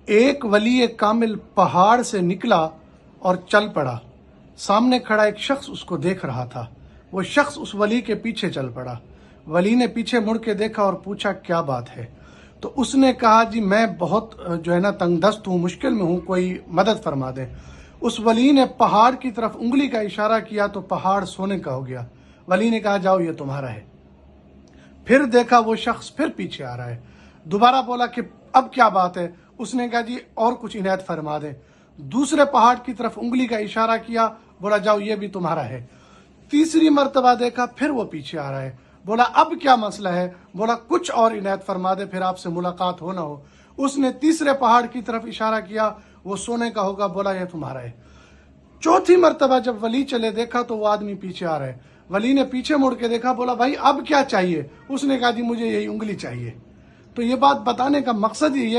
ایک ولی کامل پہاڑ سے نکلا اور چل پڑا۔ سامنے کھڑا ایک شخص اس کو دیکھ رہا تھا۔ وہ شخص اس ولی کے پیچھے چل پڑا۔ ولی نے پیچھے مڑ کے دیکھا اور پوچھا کیا بات ہے؟ تو اس نے کہا جی میں بہت تنگ دست ہوں، مشکل میں ہوں، کوئی مدد فرما دے۔ اس ولی نے پہاڑ کی طرف انگلی کا اشارہ کیا تو پہاڑ سونے کا ہو گیا۔ ولی نے کہا جاؤ یہ تمہارا ہے۔ پھر دیکھا وہ شخص پھر پیچھے آ رہا ہے۔ دوبارہ بولا کہ اب کیا بات ہے؟ اس نے کہا جی اور کچھ عنایت فرما دیں۔ دوسرے پہاڑ کی طرف انگلی کا اشارہ کیا، بولا جاؤ یہ بھی تمہارا ہے۔ تیسری مرتبہ دیکھا پھر وہ پیچھے آ رہا ہے۔ بولا اب کیا مسئلہ ہے؟ بولا کچھ اور عنایت فرما دے پھر آپ سے ملاقات ہو نہ ہو۔ اس نے تیسرے پہاڑ کی طرف اشارہ کیا، وہ سونے کا ہوگا، بولا یہ تمہارا ہے۔ چوتھی مرتبہ جب ولی چلے دیکھا تو وہ آدمی پیچھے آ رہا ہے۔ ولی نے پیچھے مڑ کے دیکھا، بولا بھائی اب کیا چاہیے؟ اس نے کہا جی مجھے یہی انگلی چاہیے۔ تو یہ بات بتانے کا مقصد یہ